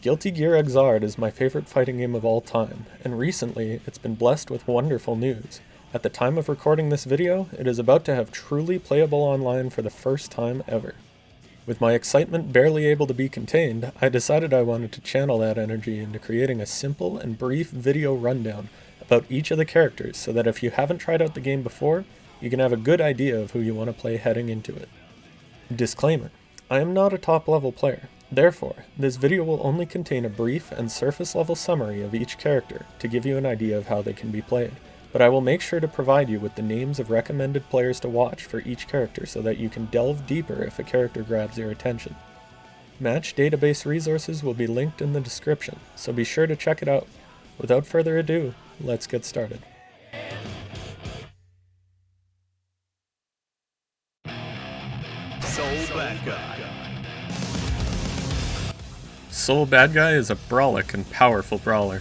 Guilty Gear Xrd is my favorite fighting game of all time, and recently it's been blessed with wonderful news. At the time of recording this video, it is about to have truly playable online for the first time ever. With my excitement barely able to be contained, I decided I wanted to channel that energy into creating a simple and brief video rundown about each of the characters so that if you haven't tried out the game before, you can have a good idea of who you want to play heading into it. Disclaimer: I am not a top level player. Therefore, this video will only contain a brief and surface level summary of each character to give you an idea of how they can be played, but I will make sure to provide you with the names of recommended players to watch for each character so that you can delve deeper if a character grabs your attention. Match database resources will be linked in the description, so be sure to check it out. Without further ado, let's get started. Soul Badguy is a brolic and powerful brawler.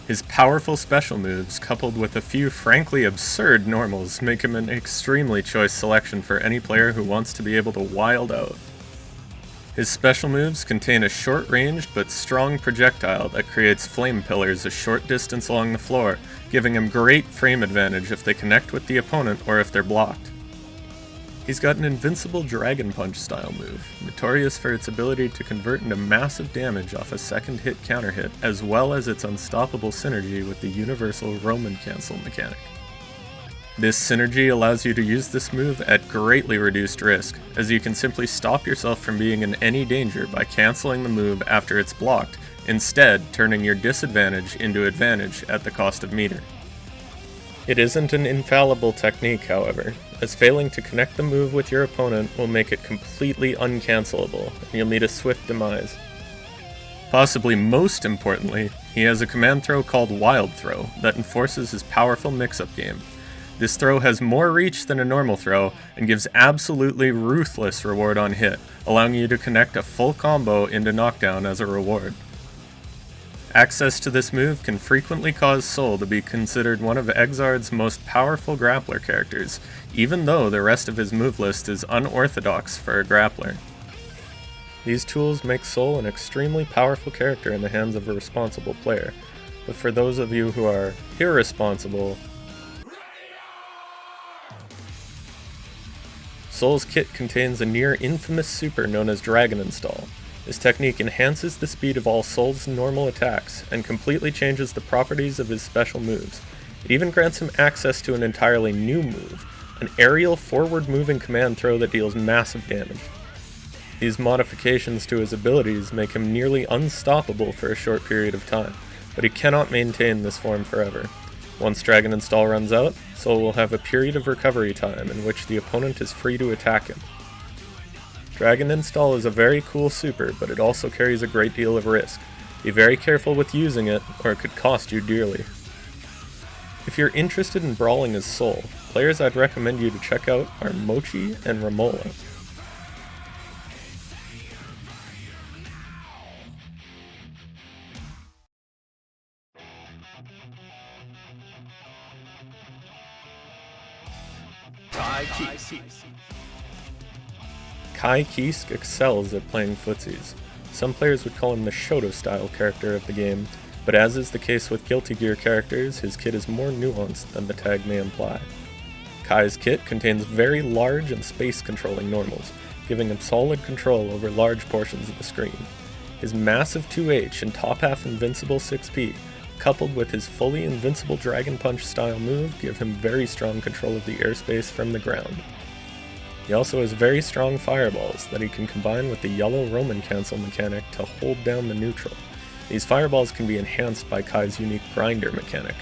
His powerful special moves, coupled with a few frankly absurd normals, make him an extremely choice selection for any player who wants to be able to wild out. His special moves contain a short-ranged but strong projectile that creates flame pillars a short distance along the floor, giving him great frame advantage if they connect with the opponent or if they're blocked. He's got an invincible Dragon Punch style move, notorious for its ability to convert into massive damage off a second hit counter hit, as well as its unstoppable synergy with the universal Roman cancel mechanic. This synergy allows you to use this move at greatly reduced risk, as you can simply stop yourself from being in any danger by canceling the move after it's blocked, instead turning your disadvantage into advantage at the cost of meter. It isn't an infallible technique, however, as failing to connect the move with your opponent will make it completely uncancelable, and you'll meet a swift demise. Possibly most importantly, he has a command throw called Wild Throw that enforces his powerful mix-up game. This throw has more reach than a normal throw, and gives absolutely ruthless reward on hit, allowing you to connect a full combo into knockdown as a reward. Access to this move can frequently cause Soul to be considered one of Xrd's most powerful grappler characters, even though the rest of his move list is unorthodox for a grappler. These tools make Soul an extremely powerful character in the hands of a responsible player, but for those of you who are irresponsible, Soul's kit contains a near infamous super known as Dragon Install. This technique enhances the speed of all Soul's normal attacks, and completely changes the properties of his special moves. It even grants him access to an entirely new move, an aerial forward-moving command throw that deals massive damage. These modifications to his abilities make him nearly unstoppable for a short period of time, but he cannot maintain this form forever. Once Dragon Install runs out, Soul will have a period of recovery time in which the opponent is free to attack him. Dragon Install is a very cool super, but it also carries a great deal of risk. Be very careful with using it, or it could cost you dearly. If you're interested in brawling as Soul, players I'd recommend you to check out are Mochi and Ramola. Kiske excels at playing footsies. Some players would call him the Shoto-style character of the game, but as is the case with Guilty Gear characters, his kit is more nuanced than the tag may imply. Kai's kit contains very large and space-controlling normals, giving him solid control over large portions of the screen. His massive 2H and top-half invincible 6P, coupled with his fully invincible Dragon Punch style move, give him very strong control of the airspace from the ground. He also has very strong fireballs that he can combine with the yellow Roman cancel mechanic to hold down the neutral. These fireballs can be enhanced by Kai's unique grinder mechanic.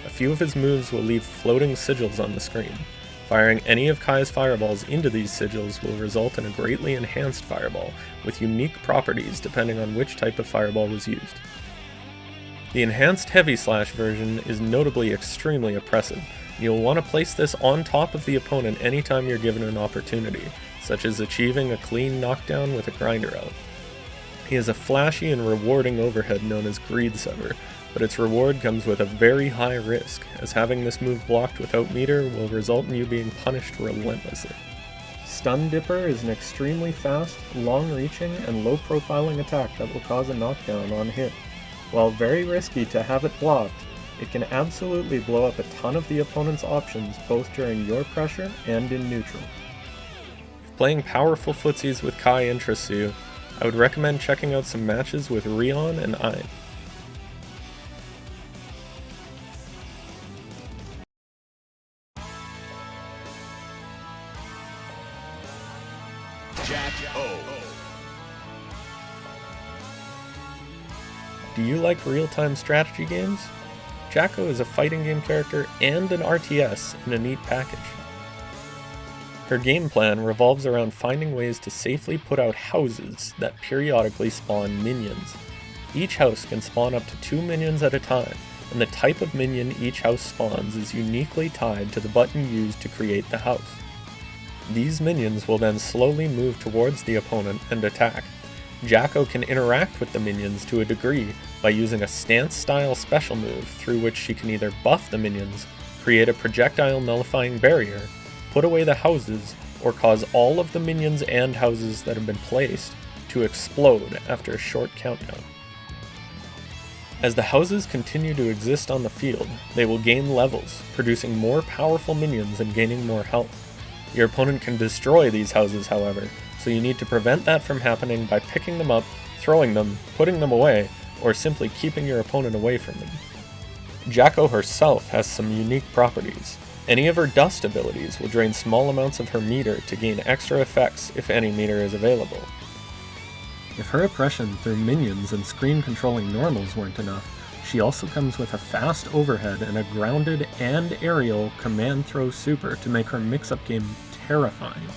A few of his moves will leave floating sigils on the screen. Firing any of Kai's fireballs into these sigils will result in a greatly enhanced fireball, with unique properties depending on which type of fireball was used. The enhanced Heavy Slash version is notably extremely oppressive. You'll want to place this on top of the opponent anytime you're given an opportunity, such as achieving a clean knockdown with a grinder out. He has a flashy and rewarding overhead known as Greed Sever, but its reward comes with a very high risk, as having this move blocked without meter will result in you being punished relentlessly. Stun Dipper is an extremely fast, long-reaching, and low-profiling attack that will cause a knockdown on hit. While very risky to have it blocked, it can absolutely blow up a ton of the opponent's options both during your pressure and in neutral. If playing powerful footsies with Kai interests you, I would recommend checking out some matches with Rion and Ein. Do you like real-time strategy games? Jacko is a fighting game character and an RTS in a neat package. Her game plan revolves around finding ways to safely put out houses that periodically spawn minions. Each house can spawn up to 2 minions at a time, and the type of minion each house spawns is uniquely tied to the button used to create the house. These minions will then slowly move towards the opponent and attack. Jacko can interact with the minions to a degree by using a stance-style special move through which she can either buff the minions, create a projectile nullifying barrier, put away the houses, or cause all of the minions and houses that have been placed to explode after a short countdown. As the houses continue to exist on the field, they will gain levels, producing more powerful minions and gaining more health. Your opponent can destroy these houses, however, so you need to prevent that from happening by picking them up, throwing them, putting them away, or simply keeping your opponent away from them. Jacko herself has some unique properties. Any of her dust abilities will drain small amounts of her meter to gain extra effects if any meter is available. If her oppression through minions and screen controlling normals weren't enough, she also comes with a fast overhead and a grounded and aerial command throw super to make her mix-up game terrifying.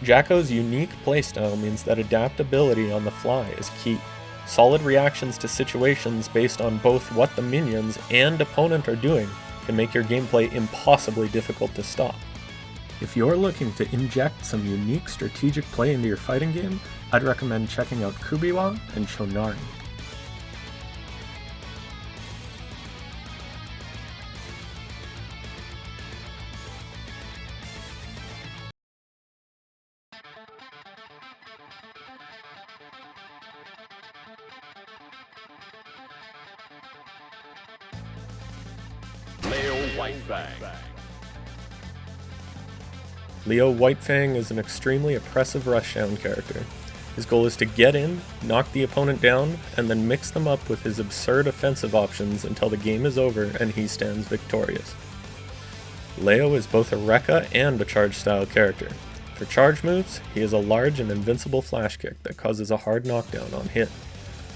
Jacko's unique playstyle means that adaptability on the fly is key. Solid reactions to situations based on both what the minions and opponent are doing can make your gameplay impossibly difficult to stop. If you're looking to inject some unique strategic play into your fighting game, I'd recommend checking out Kubiwa and Chonari. Leo Whitefang is an extremely oppressive rushdown character. His goal is to get in, knock the opponent down, and then mix them up with his absurd offensive options until the game is over and he stands victorious. Leo is both a Rekka and a charge style character. For charge moves, he has a large and invincible flash kick that causes a hard knockdown on hit.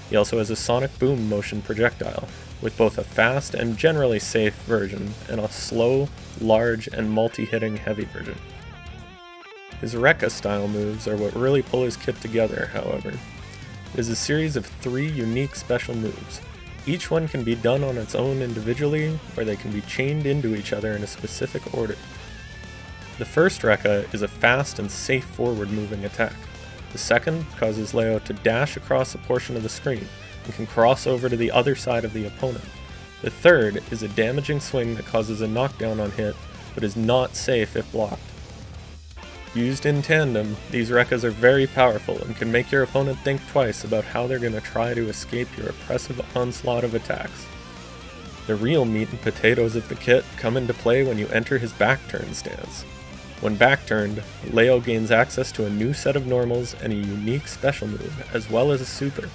He also has a sonic boom motion projectile, with both a fast and generally safe version, and a slow, large, and multi-hitting heavy version. His Rekka style moves are what really pull his kit together, however. It is a series of 3 unique special moves. Each one can be done on its own individually, or they can be chained into each other in a specific order. The first Rekka is a fast and safe forward moving attack. The second causes Leo to dash across a portion of the screen, and can cross over to the other side of the opponent. The third is a damaging swing that causes a knockdown on hit, but is not safe if blocked. Used in tandem, these Rekkas are very powerful and can make your opponent think twice about how they're going to try to escape your oppressive onslaught of attacks. The real meat and potatoes of the kit come into play when you enter his back turn stance. When back turned, Leo gains access to a new set of normals and a unique special move, as well as a super.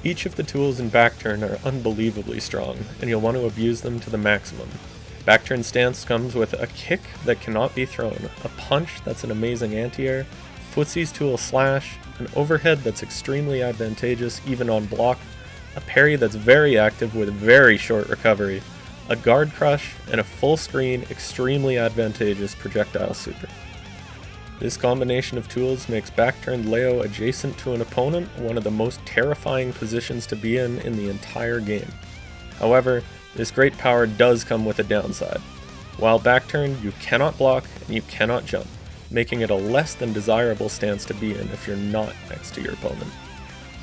Each of the tools in back turn are unbelievably strong, and you'll want to abuse them to the maximum. Backturn stance comes with a kick that cannot be thrown, a punch that's an amazing anti-air, Footsie's tool slash, an overhead that's extremely advantageous even on block, a parry that's very active with very short recovery, a guard crush, and a full screen, extremely advantageous projectile super. This combination of tools makes back-turned Leo adjacent to an opponent one of the most terrifying positions to be in the entire game. However, this great power does come with a downside. While back-turned, you cannot block and you cannot jump, making it a less than desirable stance to be in if you're not next to your opponent.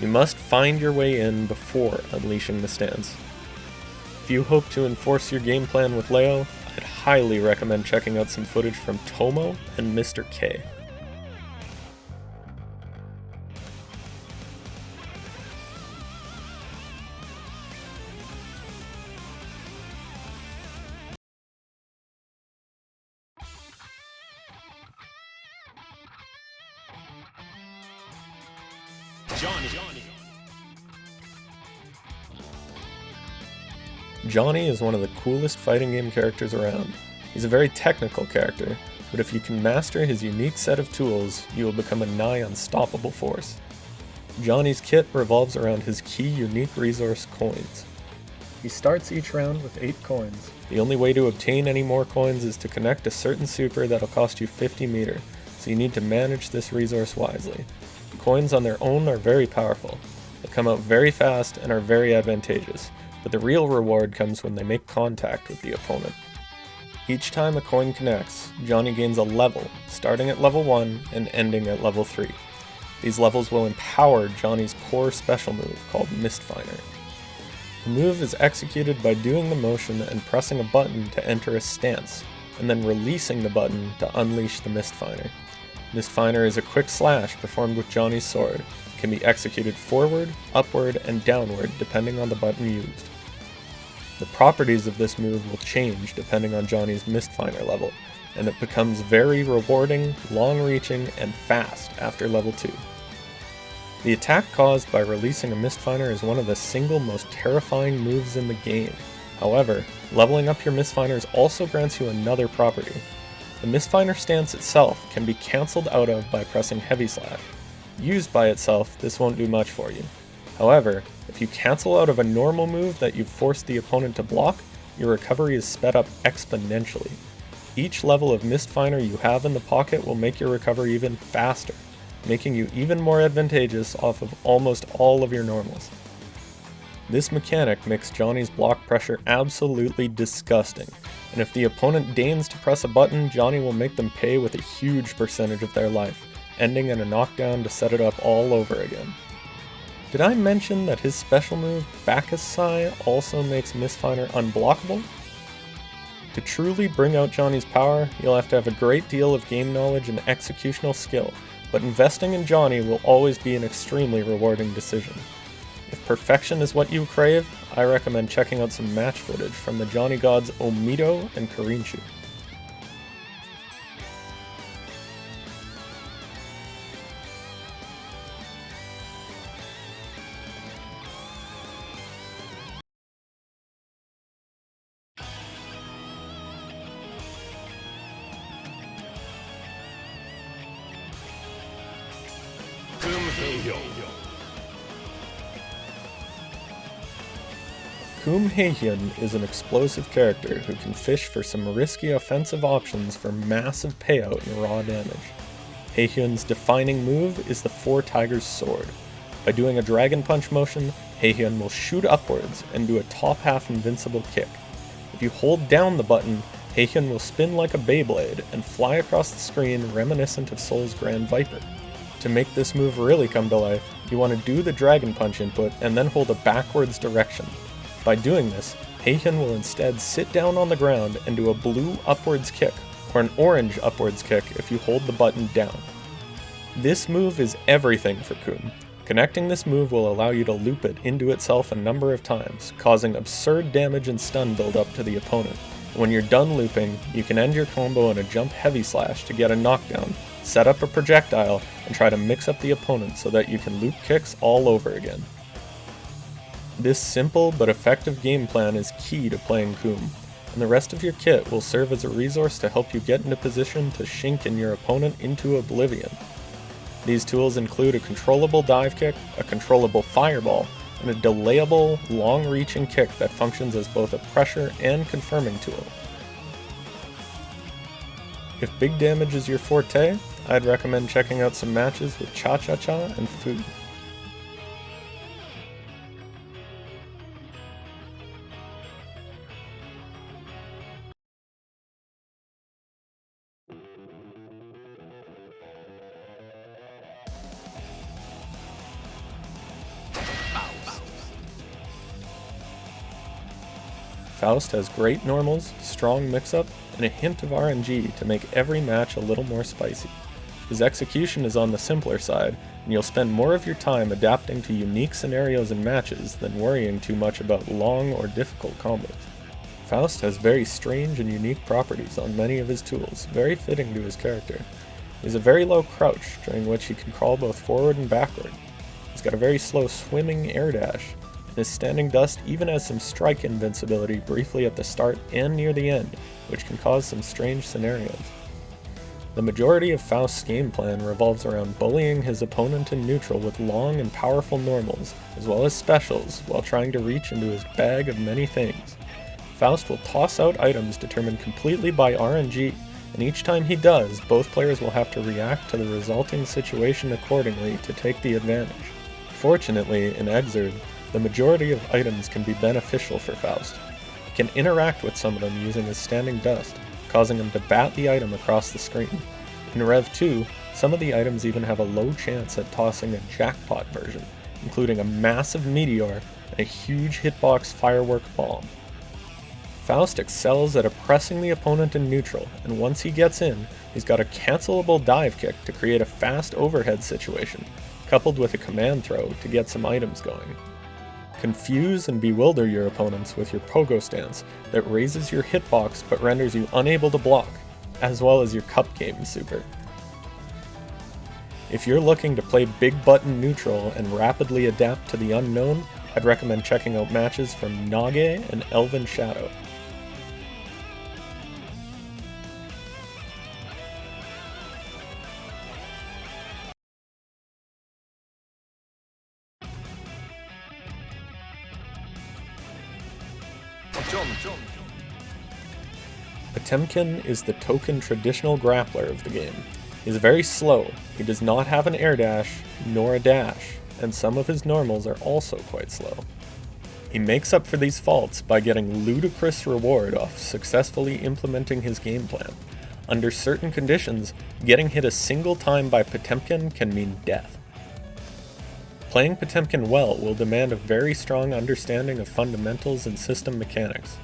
You must find your way in before unleashing the stance. If you hope to enforce your game plan with Leo, I'd highly recommend checking out some footage from Tomo and Mr. K. Johnny is one of the coolest fighting game characters around. He's a very technical character, but if you can master his unique set of tools, you will become a nigh unstoppable force. Johnny's kit revolves around his key unique resource, coins. He starts each round with 8 coins. The only way to obtain any more coins is to connect a certain super that'll cost you 50 meter, so you need to manage this resource wisely. Coins on their own are very powerful. They come out very fast and are very advantageous, but the real reward comes when they make contact with the opponent. Each time a coin connects, Johnny gains a level, starting at level 1 and ending at level 3. These levels will empower Johnny's core special move called Mistfinder. The move is executed by doing the motion and pressing a button to enter a stance, and then releasing the button to unleash the Mistfinder. Mistfinder is a quick slash performed with Johnny's sword. It can be executed forward, upward, and downward depending on the button used. The properties of this move will change depending on Johnny's Mistfinder level, and it becomes very rewarding, long-reaching, and fast after level 2. The attack caused by releasing a Mistfinder is one of the single most terrifying moves in the game. However, leveling up your Mistfinders also grants you another property. The Mistfinder stance itself can be cancelled out of by pressing Heavy Slash. Used by itself, this won't do much for you. However, if you cancel out of a normal move that you've forced the opponent to block, your recovery is sped up exponentially. Each level of Mistfinder you have in the pocket will make your recovery even faster, making you even more advantageous off of almost all of your normals. This mechanic makes Johnny's block pressure absolutely disgusting, and if the opponent deigns to press a button, Johnny will make them pay with a huge percentage of their life, ending in a knockdown to set it up all over again. Did I mention that his special move, Bacchus Sigh, also makes Mistfinder unblockable? To truly bring out Johnny's power, you'll have to have a great deal of game knowledge and executional skill, but investing in Johnny will always be an extremely rewarding decision. If perfection is what you crave, I recommend checking out some match footage from the Johnny Gods Omito and Karinshu. Kum Haehyun. Kum Haehyun is an explosive character who can fish for some risky offensive options for massive payout and raw damage. Haehyun's defining move is the Four Tigers Sword. By doing a Dragon Punch motion, Haehyun will shoot upwards and do a top half invincible kick. If you hold down the button, Haehyun will spin like a Beyblade and fly across the screen reminiscent of Soul's Grand Viper. To make this move really come to life, you want to do the Dragon Punch input and then hold a backwards direction. By doing this, Haehyun will instead sit down on the ground and do a blue upwards kick, or an orange upwards kick if you hold the button down. This move is everything for Kum. Connecting this move will allow you to loop it into itself a number of times, causing absurd damage and stun build-up to the opponent. When you're done looping, you can end your combo in a jump heavy slash to get a knockdown, set up a projectile, and try to mix up the opponent so that you can loop kicks all over again. This simple but effective game plan is key to playing Kum, and the rest of your kit will serve as a resource to help you get into position to shinken your opponent into oblivion. These tools include a controllable dive kick, a controllable fireball, and a delayable, long-reaching kick that functions as both a pressure and confirming tool. If big damage is your forte, I'd recommend checking out some matches with Cha-Cha-Cha and Fu. Faust has great normals, strong mix-up, and a hint of RNG to make every match a little more spicy. His execution is on the simpler side, and you'll spend more of your time adapting to unique scenarios and matches than worrying too much about long or difficult combos. Faust has very strange and unique properties on many of his tools, very fitting to his character. He has a very low crouch, during which he can crawl both forward and backward. He's got a very slow swimming air dash, and his standing dust even has some strike invincibility briefly at the start and near the end, which can cause some strange scenarios. The majority of Faust's game plan revolves around bullying his opponent in neutral with long and powerful normals, as well as specials, while trying to reach into his bag of many things. Faust will toss out items determined completely by RNG, and each time he does, both players will have to react to the resulting situation accordingly to take the advantage. Fortunately, in Xrd, the majority of items can be beneficial for Faust. He can interact with some of them using his standing dust, causing him to bat the item across the screen. In Rev 2, some of the items even have a low chance at tossing a jackpot version, including a massive meteor and a huge hitbox firework bomb. Faust excels at oppressing the opponent in neutral, and once he gets in, he's got a cancelable dive kick to create a fast overhead situation, coupled with a command throw to get some items going. Confuse and bewilder your opponents with your pogo stance that raises your hitbox but renders you unable to block, as well as your cup game super. If you're looking to play big button neutral and rapidly adapt to the unknown, I'd recommend checking out matches from Nage and Elven Shadow. Potemkin is the token traditional grappler of the game. He's very slow, he does not have an air dash, nor a dash, and some of his normals are also quite slow. He makes up for these faults by getting ludicrous reward off successfully implementing his game plan. Under certain conditions, getting hit a single time by Potemkin can mean death. Playing Potemkin well will demand a very strong understanding of fundamentals and system mechanics.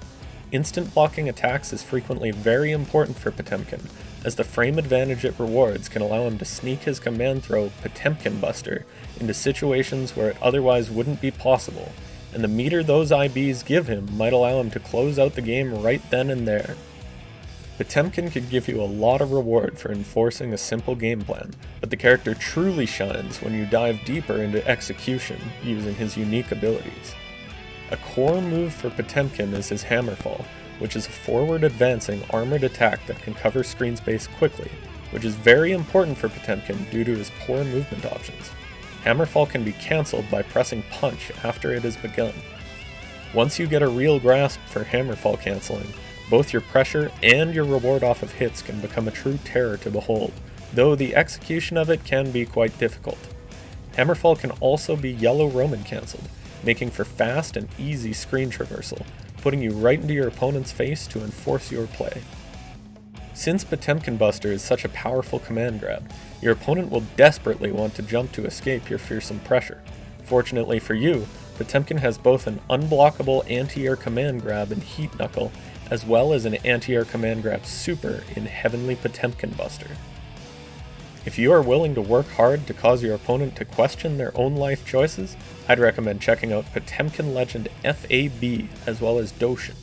Instant blocking attacks is frequently very important for Potemkin, as the frame advantage it rewards can allow him to sneak his command throw Potemkin Buster into situations where it otherwise wouldn't be possible, and the meter those IBs give him might allow him to close out the game right then and there. Potemkin could give you a lot of reward for enforcing a simple game plan, but the character truly shines when you dive deeper into execution using his unique abilities. A core move for Potemkin is his Hammerfall, which is a forward-advancing armored attack that can cover screen space quickly, which is very important for Potemkin due to his poor movement options. Hammerfall can be cancelled by pressing punch after it has begun. Once you get a real grasp for Hammerfall cancelling, both your pressure and your reward off of hits can become a true terror to behold, though the execution of it can be quite difficult. Hammerfall can also be Yellow Roman cancelled, making for fast and easy screen traversal, putting you right into your opponent's face to enforce your play. Since Potemkin Buster is such a powerful command grab, your opponent will desperately want to jump to escape your fearsome pressure. Fortunately for you, Potemkin has both an unblockable anti-air command grab in Heat Knuckle, as well as an anti-air command grab super in Heavenly Potemkin Buster. If you are willing to work hard to cause your opponent to question their own life choices, I'd recommend checking out Potemkin Legend FAB as well as Doshin.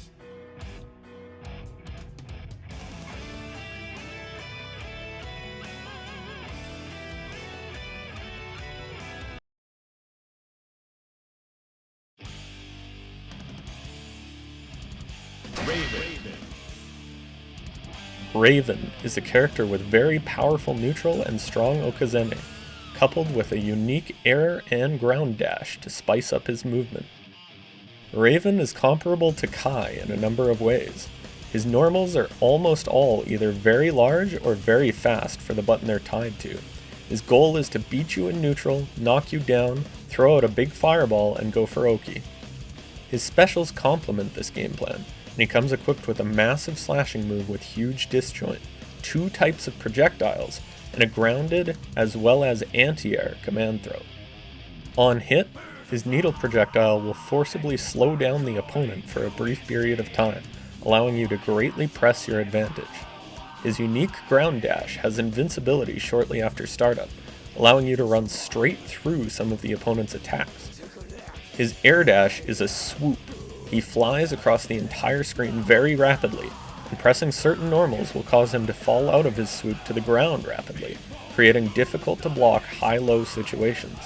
Raven is a character with very powerful neutral and strong Okazeme, coupled with a unique air and ground dash to spice up his movement. Raven is comparable to Kai in a number of ways. His normals are almost all either very large or very fast for the button they're tied to. His goal is to beat you in neutral, knock you down, throw out a big fireball, and go for Oki. His specials complement this game plan, and he comes equipped with a massive slashing move with huge disjoint, 2 types of projectiles, and a grounded as well as anti-air command throw. On hit, his needle projectile will forcibly slow down the opponent for a brief period of time, allowing you to greatly press your advantage. His unique ground dash has invincibility shortly after startup, allowing you to run straight through some of the opponent's attacks. His air dash is a swoop. He flies across the entire screen very rapidly, and pressing certain normals will cause him to fall out of his swoop to the ground rapidly, creating difficult to block high-low situations.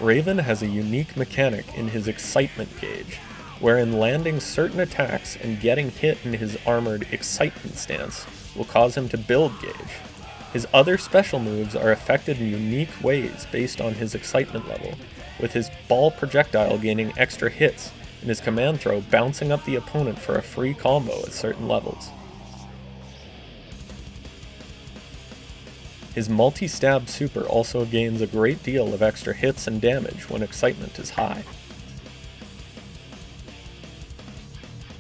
Raven has a unique mechanic in his excitement gauge, wherein landing certain attacks and getting hit in his armored excitement stance will cause him to build gauge. His other special moves are affected in unique ways based on his excitement level, with his ball projectile gaining extra hits and his command throw bouncing up the opponent for a free combo at certain levels. His multi-stab super also gains a great deal of extra hits and damage when excitement is high.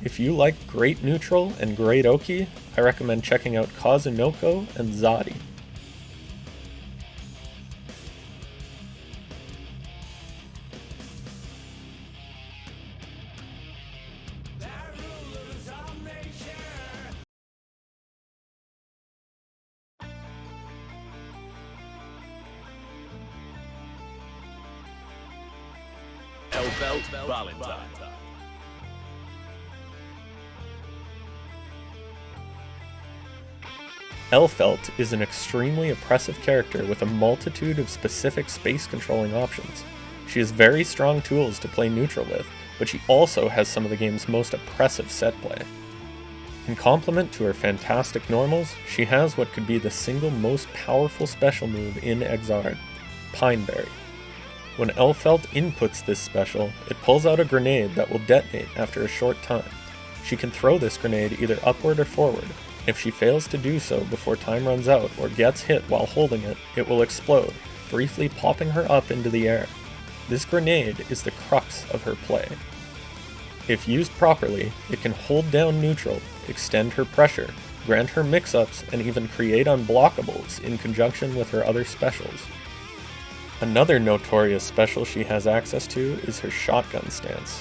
If you like great neutral and great Oki, I recommend checking out Kazunoko and Zadi. Elphelt Valentine. Elphelt is an extremely oppressive character with a multitude of specific space controlling options. She has very strong tools to play neutral with, but she also has some of the game's most oppressive set play. In complement to her fantastic normals, she has what could be the single most powerful special move in Exard, Pineberry. When Elphelt inputs this special, it pulls out a grenade that will detonate after a short time. She can throw this grenade either upward or forward. If she fails to do so before time runs out or gets hit while holding it, it will explode, briefly popping her up into the air. This grenade is the crux of her play. If used properly, it can hold down neutral, extend her pressure, grant her mix-ups, and even create unblockables in conjunction with her other specials. Another notorious special she has access to is her shotgun stance.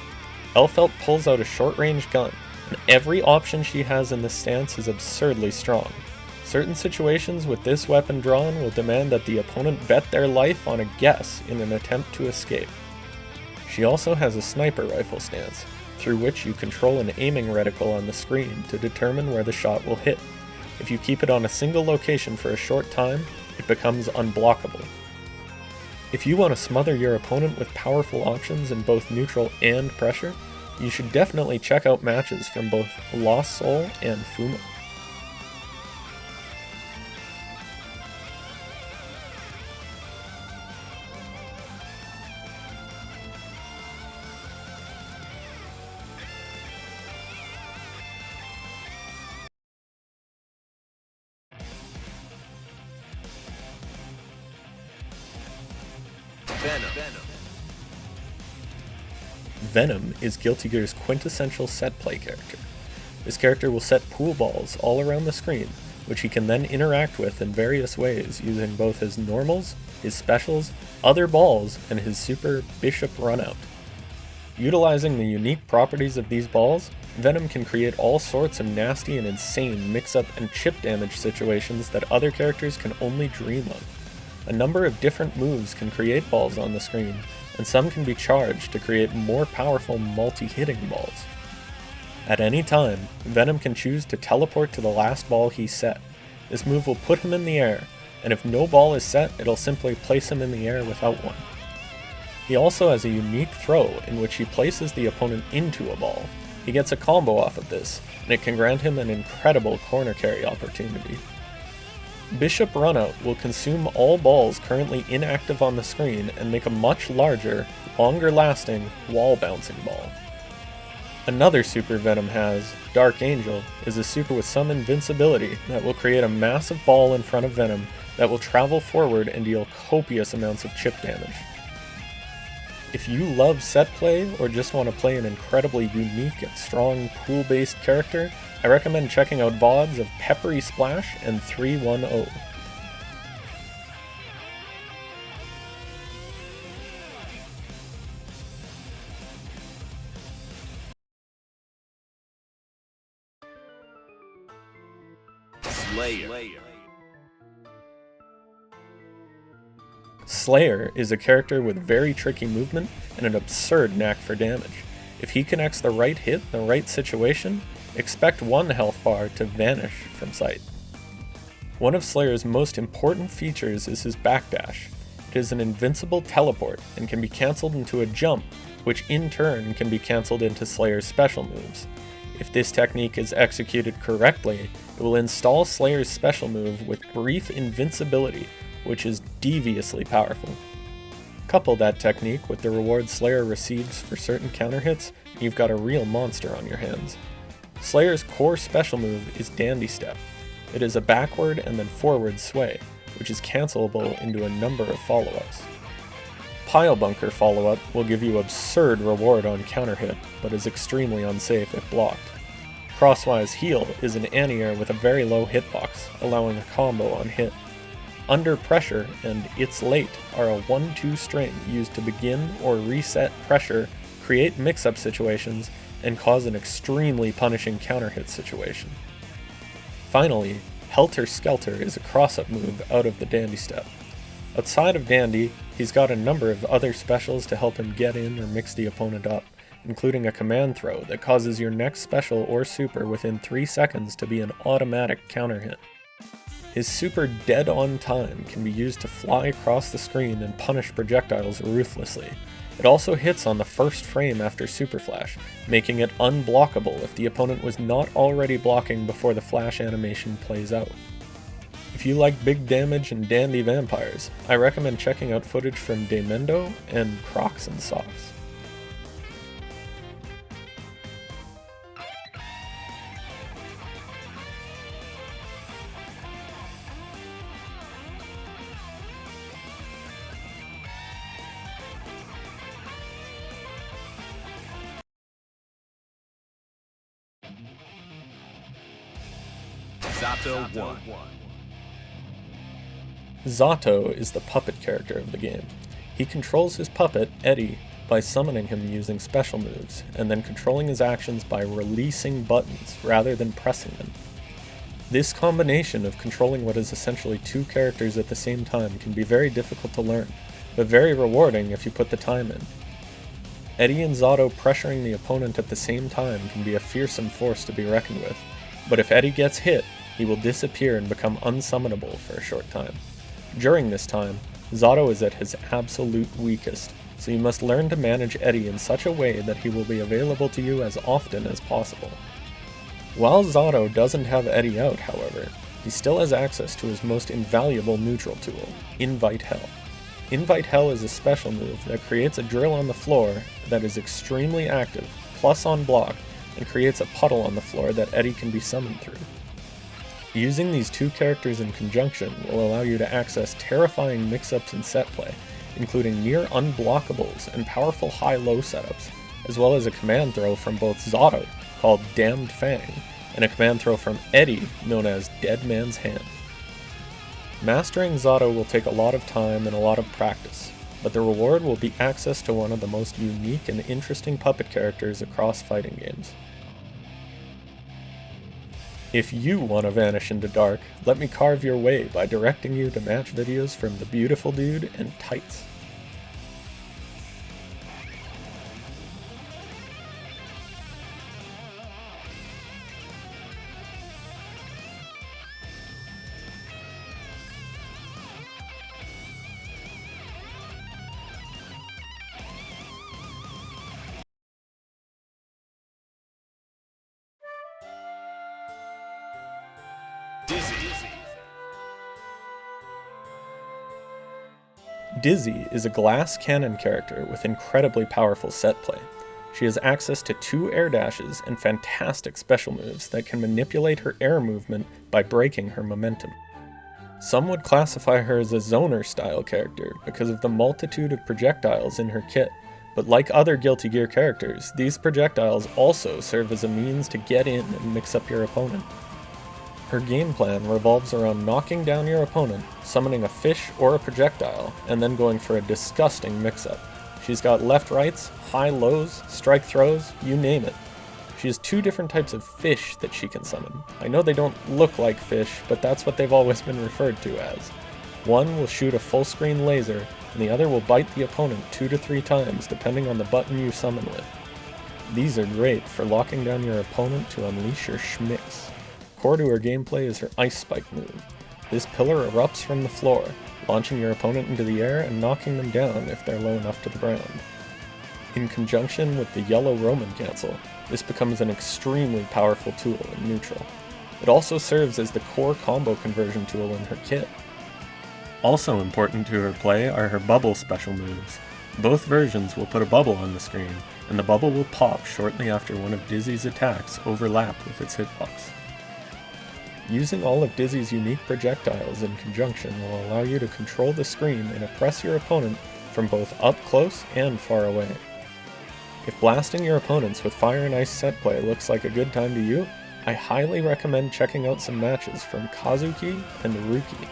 Elphelt pulls out a short-range gun, and every option she has in this stance is absurdly strong. Certain situations with this weapon drawn will demand that the opponent bet their life on a guess in an attempt to escape. She also has a sniper rifle stance, through which you control an aiming reticle on the screen to determine where the shot will hit. If you keep it on a single location for a short time, it becomes unblockable. If you want to smother your opponent with powerful options in both neutral and pressure, you should definitely check out matches from both Lost Soul and Fuma. Venom is Guilty Gear's quintessential set play character. This character will set pool balls all around the screen, which he can then interact with in various ways using both his normals, his specials, other balls, and his super Bishop Runout. Utilizing the unique properties of these balls, Venom can create all sorts of nasty and insane mix-up and chip damage situations that other characters can only dream of. A number of different moves can create balls on the screen, and some can be charged to create more powerful multi-hitting balls. At any time, Venom can choose to teleport to the last ball he set. This move will put him in the air, and if no ball is set, it'll simply place him in the air without one. He also has a unique throw in which he places the opponent into a ball. He gets a combo off of this, and it can grant him an incredible corner carry opportunity. Bishop Runout will consume all balls currently inactive on the screen and make a much larger, longer-lasting, wall-bouncing ball. Another super Venom has, Dark Angel, is a super with some invincibility that will create a massive ball in front of Venom that will travel forward and deal copious amounts of chip damage. If you love set play or just want to play an incredibly unique and strong pool-based character, I recommend checking out VODs of Peppery Splash and 310. Slayer is a character with very tricky movement and an absurd knack for damage. If he connects the right hit in the right situation, expect one health bar to vanish from sight. One of Slayer's most important features is his backdash. It is an invincible teleport and can be cancelled into a jump, which in turn can be cancelled into Slayer's special moves. If this technique is executed correctly, it will install Slayer's special move with brief invincibility, which is deviously powerful. Couple that technique with the reward Slayer receives for certain counter hits, and you've got a real monster on your hands. Slayer's core special move is Dandy Step. It is a backward and then forward sway, which is cancelable into a number of follow-ups. Pile Bunker follow-up will give you absurd reward on counter hit, but is extremely unsafe if blocked. Crosswise Heal is an anti-air with a very low hitbox, allowing a combo on hit. Under Pressure and It's Late are a 1-2 string used to begin or reset pressure, create mix-up situations, and cause an extremely punishing counter hit situation. Finally, Helter Skelter is a cross-up move out of the Dandy Step. Outside of Dandy, he's got a number of other specials to help him get in or mix the opponent up, including a command throw that causes your next special or super within 3 seconds to be an automatic counter hit. His super Dead on Time can be used to fly across the screen and punish projectiles ruthlessly. It also hits on the first frame after Super Flash, making it unblockable if the opponent was not already blocking before the flash animation plays out. If you like big damage and dandy vampires, I recommend checking out footage from Demendo and Crocs and Socks. Zato 1. Zato is the puppet character of the game. He controls his puppet, Eddie, by summoning him using special moves, and then controlling his actions by releasing buttons rather than pressing them. This combination of controlling what is essentially 2 characters at the same time can be very difficult to learn, but very rewarding if you put the time in. Eddie and Zato pressuring the opponent at the same time can be a fearsome force to be reckoned with, but if Eddie gets hit, he will disappear and become unsummonable for a short time. During this time, Zato is at his absolute weakest, so you must learn to manage Eddie in such a way that he will be available to you as often as possible. While Zato doesn't have Eddie out, however, he still has access to his most invaluable neutral tool, Invite Hell. Invite Hell is a special move that creates a drill on the floor that is extremely active, plus on block, and creates a puddle on the floor that Eddie can be summoned through. Using these 2 characters in conjunction will allow you to access terrifying mix-ups in set play, including near unblockables and powerful high-low setups, as well as a command throw from both Zato, called Damned Fang, and a command throw from Eddie, known as Dead Man's Hand. Mastering Zato will take a lot of time and a lot of practice, but the reward will be access to one of the most unique and interesting puppet characters across fighting games. If you want to vanish into dark, let me carve your way by directing you to match videos from The Beautiful Dude and Tights. Dizzy is a glass cannon character with incredibly powerful set play. She has access to 2 air dashes and fantastic special moves that can manipulate her air movement by breaking her momentum. Some would classify her as a zoner style character because of the multitude of projectiles in her kit, but like other Guilty Gear characters, these projectiles also serve as a means to get in and mix up your opponent. Her game plan revolves around knocking down your opponent, summoning a fish or a projectile, and then going for a disgusting mix-up. She's got left-rights, high-lows, strike throws, you name it. She has 2 different types of fish that she can summon. I know they don't look like fish, but that's what they've always been referred to as. One will shoot a full-screen laser, and the other will bite the opponent 2 to 3 times depending on the button you summon with. These are great for locking down your opponent to unleash your schmicks. Core to her gameplay is her Ice Spike move. This pillar erupts from the floor, launching your opponent into the air and knocking them down if they're low enough to the ground. In conjunction with the yellow Roman cancel, this becomes an extremely powerful tool in neutral. It also serves as the core combo conversion tool in her kit. Also important to her play are her bubble special moves. Both versions will put a bubble on the screen, and the bubble will pop shortly after one of Dizzy's attacks overlap with its hitbox. Using all of Dizzy's unique projectiles in conjunction will allow you to control the screen and oppress your opponent from both up close and far away. If blasting your opponents with Fire and Ice set play looks like a good time to you, I highly recommend checking out some matches from Kazuki and Ruki.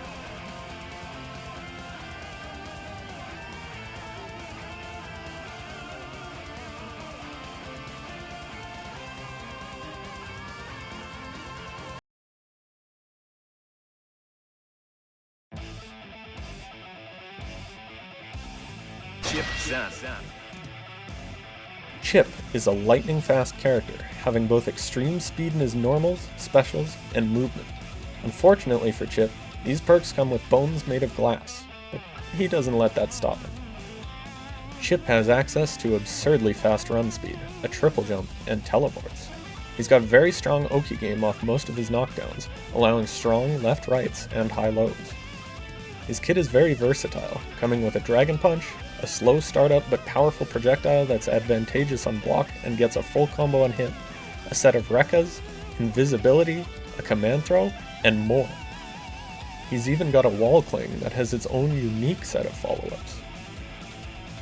Chipp Zanuff. Chipp is a lightning-fast character, having both extreme speed in his normals, specials, and movement. Unfortunately for Chipp, these perks come with bones made of glass, but he doesn't let that stop him. Chipp has access to absurdly fast run speed, a triple jump, and teleports. He's got very strong Oki game off most of his knockdowns, allowing strong left-rights and high-lows. His kit is very versatile, coming with a Dragon Punch, a slow startup but powerful projectile that's advantageous on block and gets a full combo on hit, a set of Rekkas, invisibility, a command throw, and more. He's even got a wall cling that has its own unique set of follow-ups.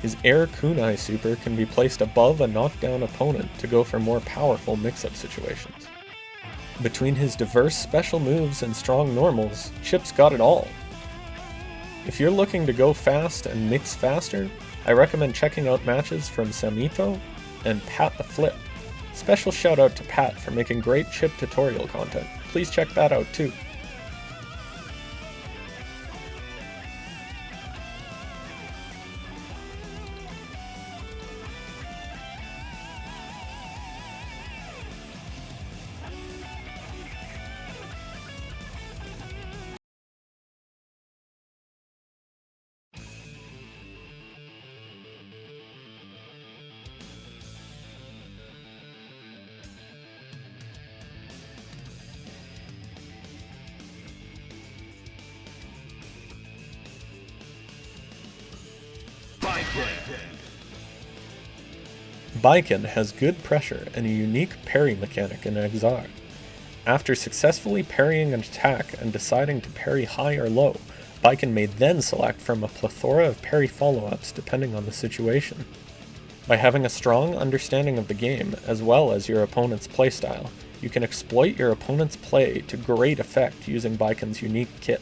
His Air Kunai super can be placed above a knockdown opponent to go for more powerful mix-up situations. Between his diverse special moves and strong normals, Chipp's got it all. If you're looking to go fast and mix faster, I recommend checking out matches from Samito and Pat the Flip. Special shout out to Pat for making great Chipp tutorial content. Please check that out too. Baiken has good pressure and a unique parry mechanic in Exar. After successfully parrying an attack and deciding to parry high or low, Baiken may then select from a plethora of parry follow-ups depending on the situation. By having a strong understanding of the game, as well as your opponent's playstyle, you can exploit your opponent's play to great effect using Baiken's unique kit.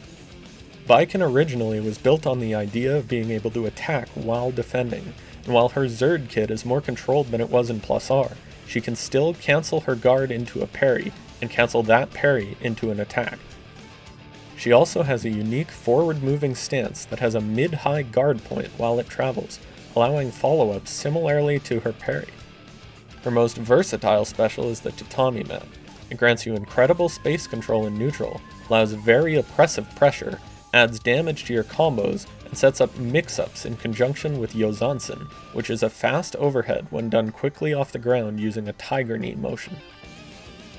Baiken originally was built on the idea of being able to attack while defending, and while her Zerd kit is more controlled than it was in Plus R, she can still cancel her guard into a parry, and cancel that parry into an attack. She also has a unique forward-moving stance that has a mid-high guard point while it travels, allowing follow-ups similarly to her parry. Her most versatile special is the Tatami Mat. It grants you incredible space control in neutral, allows very oppressive pressure, adds damage to your combos, and sets up mix-ups in conjunction with Yozansen, which is a fast overhead when done quickly off the ground using a tiger knee motion.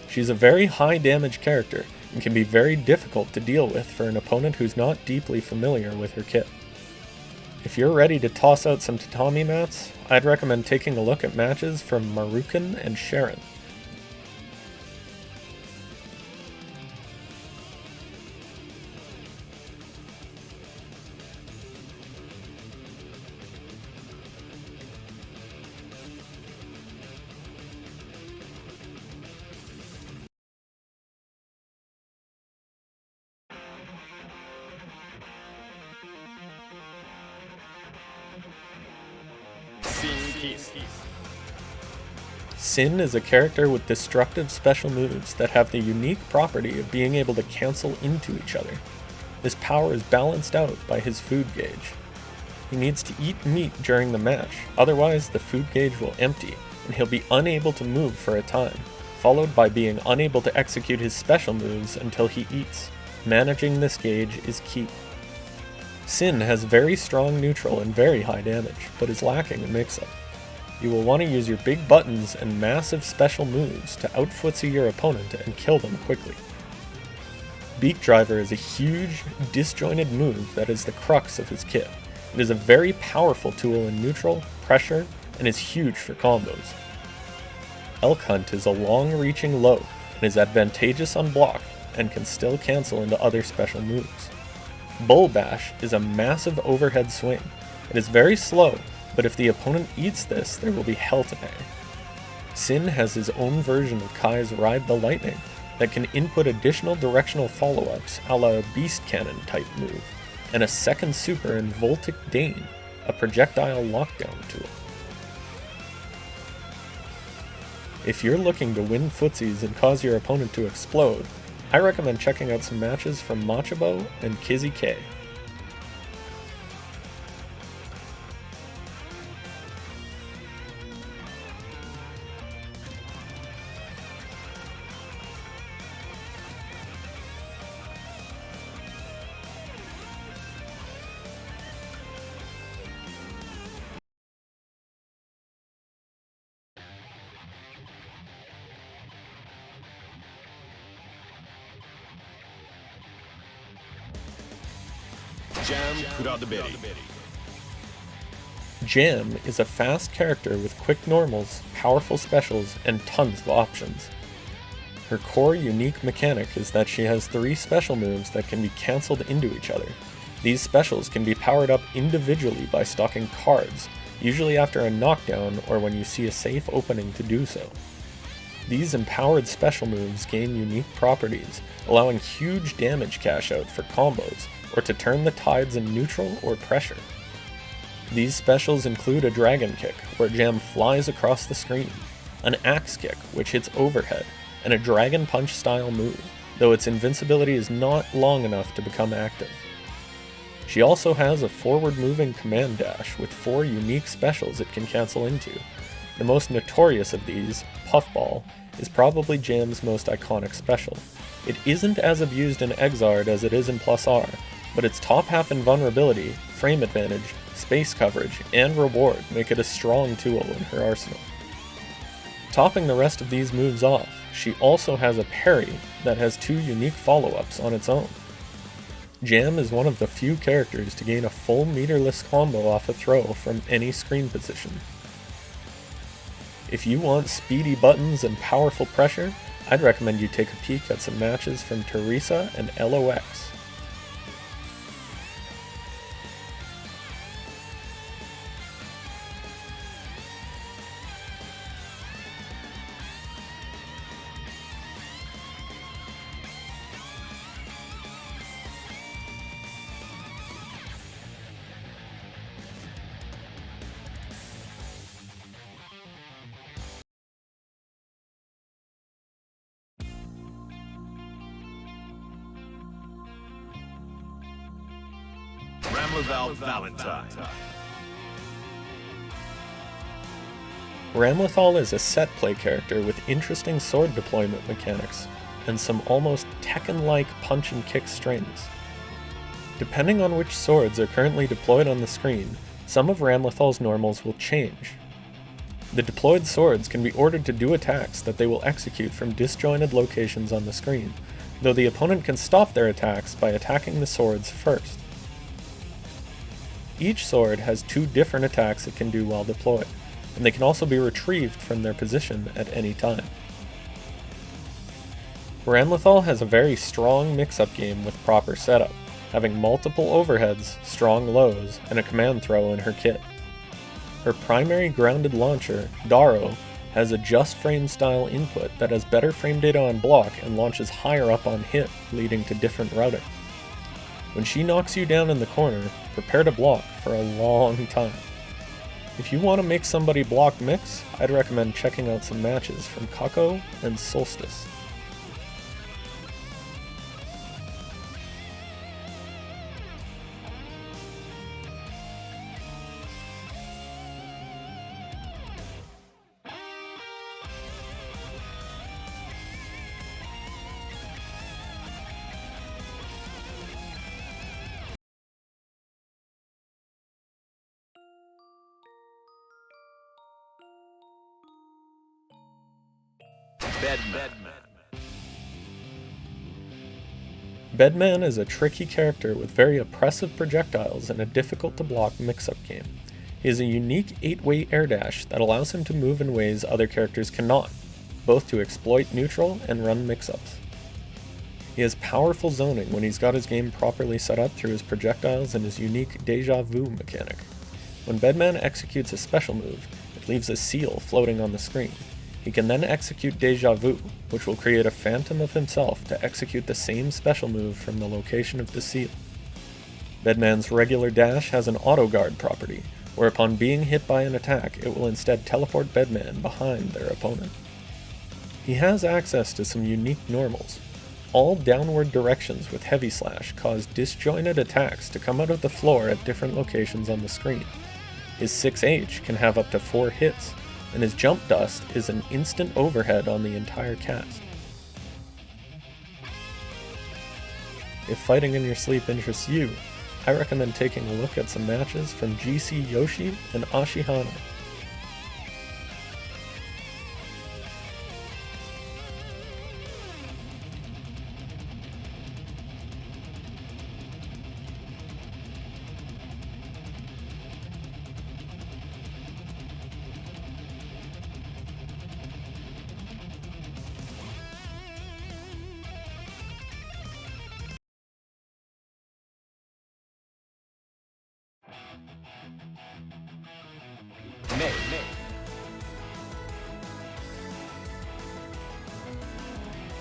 She's a very high damage character, and can be very difficult to deal with for an opponent who's not deeply familiar with her kit. If you're ready to toss out some tatami mats, I'd recommend taking a look at matches from Maruken and Sharon. Sin is a character with destructive special moves that have the unique property of being able to cancel into each other. This power is balanced out by his food gauge. He needs to eat meat during the match, otherwise the food gauge will empty, and he'll be unable to move for a time, followed by being unable to execute his special moves until he eats. Managing this gauge is key. Sin has very strong neutral and very high damage, but is lacking in mix-up. You will want to use your big buttons and massive special moves to out-footsie your opponent and kill them quickly. Beak Driver is a huge, disjointed move that is the crux of his kit. It is a very powerful tool in neutral, pressure, and is huge for combos. Elk Hunt is a long-reaching low and is advantageous on block and can still cancel into other special moves. Bull Bash is a massive overhead swing. It is very slow, but if the opponent eats this, there will be hell to pay. Sin has his own version of Kai's Ride the Lightning that can input additional directional follow-ups a la Beast Cannon type move, and a second super in Voltic Dane, a projectile lockdown tool. If you're looking to win footsies and cause your opponent to explode, I recommend checking out some matches from Machabo and Kiske. Kuradoberi. Jam is a fast character with quick normals, powerful specials, and tons of options. Her core unique mechanic is that she has 3 special moves that can be cancelled into each other. These specials can be powered up individually by stocking cards, usually after a knockdown or when you see a safe opening to do so. These empowered special moves gain unique properties, allowing huge damage cash out for combos, or to turn the tides in neutral or pressure. These specials include a Dragon Kick, where Jam flies across the screen, an Axe Kick, which hits overhead, and a Dragon Punch style move, though its invincibility is not long enough to become active. She also has a forward moving command dash with 4 unique specials it can cancel into. The most notorious of these, Puffball, is probably Jam's most iconic special. It isn't as abused in Exard as it is in Plus R, but its top half invulnerability, frame advantage, space coverage, and reward make it a strong tool in her arsenal. Topping the rest of these moves off, she also has a parry that has 2 unique follow-ups on its own. Jam is one of the few characters to gain a full meterless combo off a throw from any screen position. If you want speedy buttons and powerful pressure, I'd recommend you take a peek at some matches from Teresa and LOX. Ramlethal Valentine. Ramlethal is a set play character with interesting sword deployment mechanics, and some almost Tekken-like punch and kick strings. Depending on which swords are currently deployed on the screen, some of Ramlethal's normals will change. The deployed swords can be ordered to do attacks that they will execute from disjointed locations on the screen, though the opponent can stop their attacks by attacking the swords first. Each sword has 2 different attacks it can do while deployed, and they can also be retrieved from their position at any time. Ramlethal has a very strong mix-up game with proper setup, having multiple overheads, strong lows, and a command throw in her kit. Her primary grounded launcher, Daro, has a just frame style input that has better frame data on block and launches higher up on hit, leading to different routing. When she knocks you down in the corner, prepare to block for a long time. If you want to make somebody block mix, I'd recommend checking out some matches from Kako and Solstice. Bedman. Bedman is a tricky character with very oppressive projectiles and a difficult-to-block mix-up game. He has a unique 8-way air dash that allows him to move in ways other characters cannot, both to exploit neutral and run mix-ups. He has powerful zoning when he's got his game properly set up through his projectiles and his unique Deja Vu mechanic. When Bedman executes a special move, it leaves a seal floating on the screen. He can then execute Deja Vu, which will create a phantom of himself to execute the same special move from the location of the seal. Bedman's regular dash has an auto guard property, where upon being hit by an attack, it will instead teleport Bedman behind their opponent. He has access to some unique normals. All downward directions with Heavy Slash cause disjointed attacks to come out of the floor at different locations on the screen. His 6H can have up to 4 hits, and his Jump Dust is an instant overhead on the entire cast. If fighting in your sleep interests you, I recommend taking a look at some matches from GC Yoshi and Ashihana.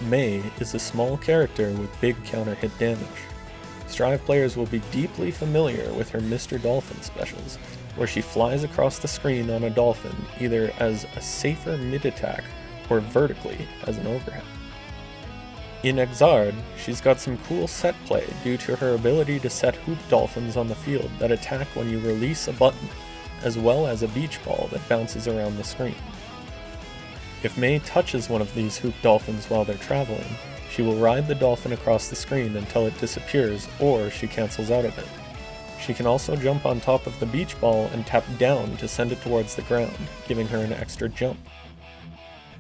Mei is a small character with big counter hit damage. Strive players will be deeply familiar with her Mr. Dolphin specials, where she flies across the screen on a dolphin either as a safer mid-attack or vertically as an overhead. In Exard, she's got some cool set play due to her ability to set hoop dolphins on the field that attack when you release a button, as well as a beach ball that bounces around the screen. If Mei touches one of these hoop dolphins while they're traveling, she will ride the dolphin across the screen until it disappears or she cancels out of it. She can also jump on top of the beach ball and tap down to send it towards the ground, giving her an extra jump.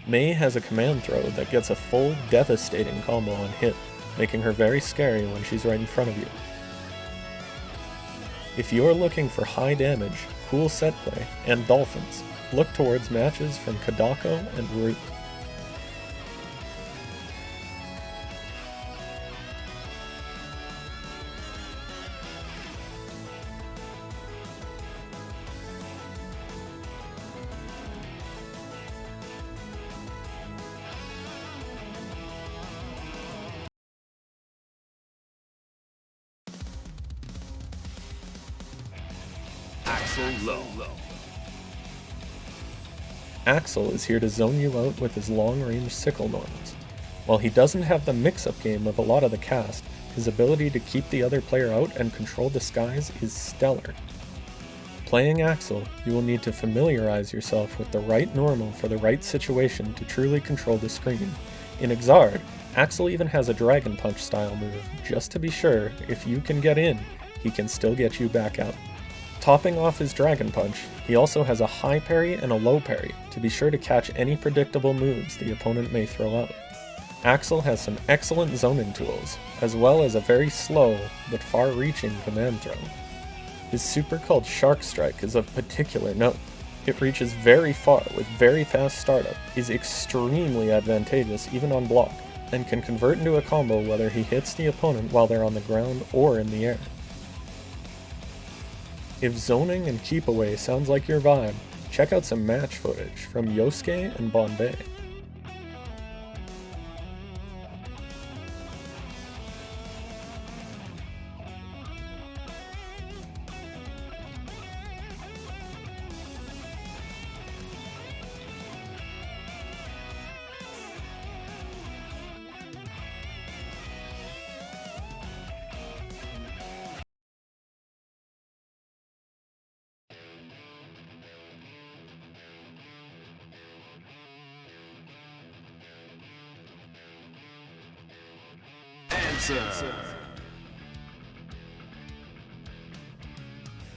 Mei has a command throw that gets a full devastating combo on hit, making her very scary when she's right in front of you. If you're looking for high damage, cool set play, and dolphins, look towards matches from Kadako and Root. Axl Low. Axl is here to zone you out with his long-range sickle normals. While he doesn't have the mix-up game of a lot of the cast, his ability to keep the other player out and control the skies is stellar. Playing Axl, you will need to familiarize yourself with the right normal for the right situation to truly control the screen. In Exard, Axl even has a Dragon Punch style move, just to be sure, if you can get in, he can still get you back out. Topping off his Dragon Punch, he also has a high parry and a low parry to be sure to catch any predictable moves the opponent may throw out. Axl has some excellent zoning tools, as well as a very slow but far-reaching command throw. His super called Shark Strike is of particular note. It reaches very far with very fast startup, is extremely advantageous even on block, and can convert into a combo whether he hits the opponent while they're on the ground or in the air. If zoning and keep away sounds like your vibe, check out some match footage from Yosuke and Bombay.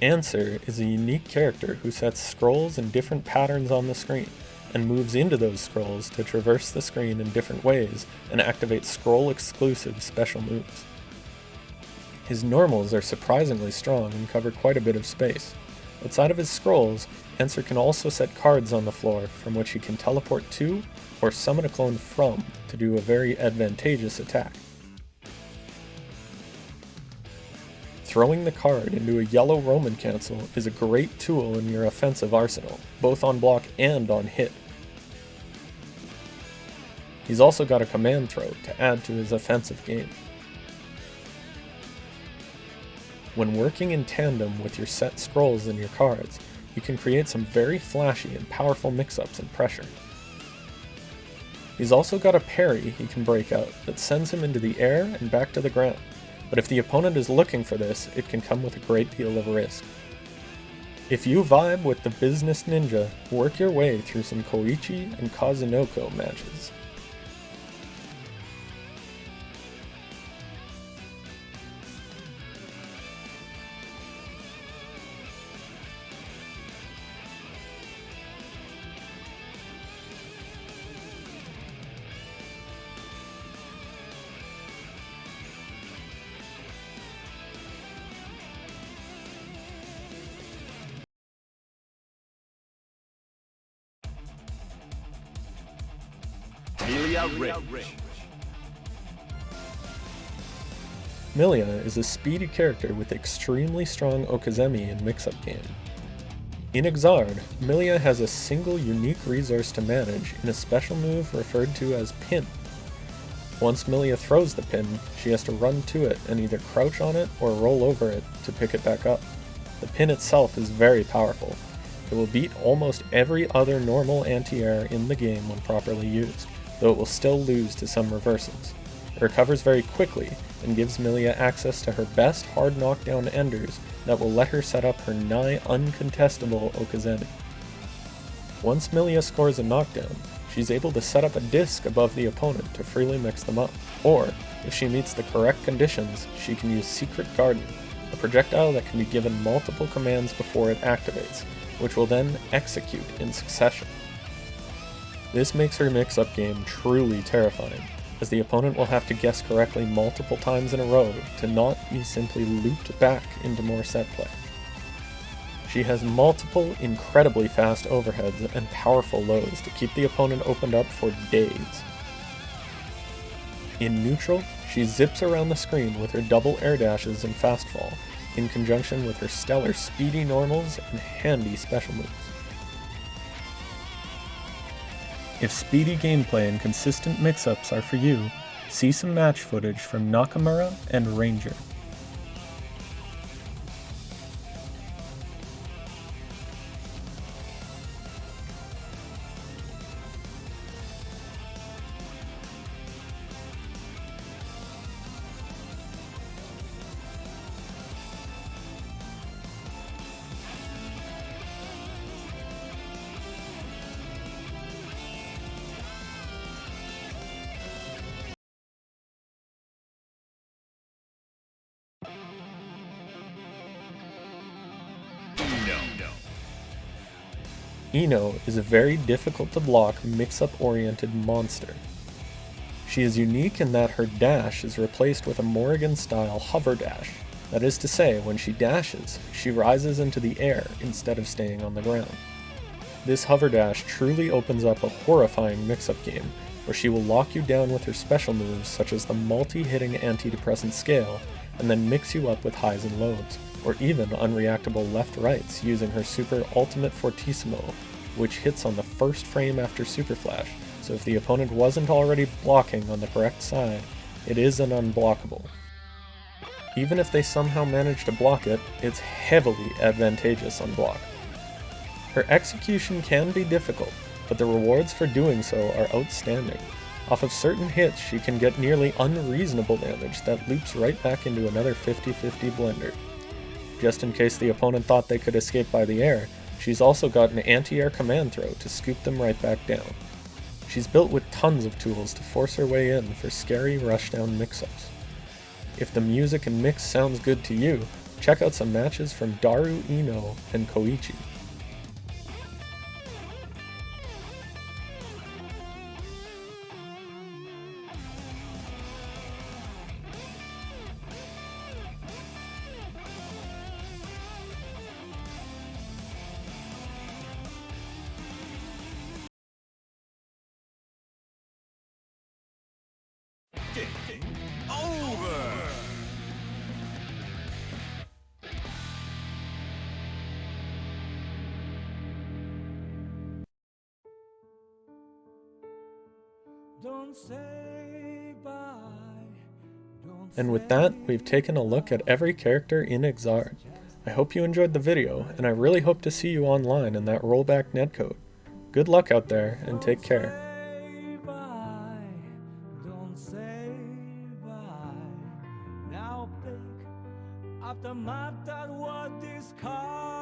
Answer is a unique character who sets scrolls in different patterns on the screen, and moves into those scrolls to traverse the screen in different ways and activate scroll-exclusive special moves. His normals are surprisingly strong and cover quite a bit of space. Outside of his scrolls, Answer can also set cards on the floor from which he can teleport to or summon a clone from to do a very advantageous attack. Throwing the card into a yellow Roman cancel is a great tool in your offensive arsenal, both on block and on hit. He's also got a command throw to add to his offensive game. When working in tandem with your set scrolls and your cards, you can create some very flashy and powerful mix-ups and pressure. He's also got a parry he can break out that sends him into the air and back to the ground, but if the opponent is looking for this, it can come with a great deal of risk. If you vibe with the Business Ninja, work your way through some Koichi and Kazunoko matches. Millia Rage. Millia is a speedy character with extremely strong Okazemi and mix-up game. In Exard, Millia has a single unique resource to manage in a special move referred to as Pin. Once Millia throws the pin, she has to run to it and either crouch on it or roll over it to pick it back up. The pin itself is very powerful. It will beat almost every other normal anti-air in the game when properly used, though it will still lose to some reversals. It recovers very quickly and gives Millia access to her best hard knockdown enders that will let her set up her nigh uncontestable Okazemi. Once Millia scores a knockdown, she's able to set up a disc above the opponent to freely mix them up, or, if she meets the correct conditions, she can use Secret Garden, a projectile that can be given multiple commands before it activates, which will then execute in succession. This makes her mix-up game truly terrifying, as the opponent will have to guess correctly multiple times in a row to not be simply looped back into more set play. She has multiple incredibly fast overheads and powerful lows to keep the opponent opened up for days. In neutral, she zips around the screen with her double air dashes and fast fall, in conjunction with her stellar speedy normals and handy special moves. If speedy gameplay and consistent mix-ups are for you, see some match footage from Nakamura and Ranger. Ino is a very difficult to block mix-up oriented monster. She is unique in that her dash is replaced with a Morrigan-style hover dash. That is to say, when she dashes, she rises into the air instead of staying on the ground. This hover dash truly opens up a horrifying mix-up game, where she will lock you down with her special moves such as the multi-hitting antidepressant scale, and then mix you up with highs and lows, or even unreactable left-rights using her super ultimate fortissimo, which hits on the first frame after super flash, so if the opponent wasn't already blocking on the correct side, it is an unblockable. Even if they somehow manage to block it, it's heavily advantageous on block. Her execution can be difficult, but the rewards for doing so are outstanding. Off of certain hits, she can get nearly unreasonable damage that loops right back into another 50-50 blender. Just in case the opponent thought they could escape by the air, she's also got an anti-air command throw to scoop them right back down. She's built with tons of tools to force her way in for scary rushdown mix-ups. If the music and mix sounds good to you, check out some matches from Daru Ino and Koichi. Game over. Don't say bye. And with that, we've taken a look at every character in Exard. I hope you enjoyed the video, and I really hope to see you online in that rollback netcode. Good luck out there, and take care. Don't say bye. Now pick up the map that was discarded.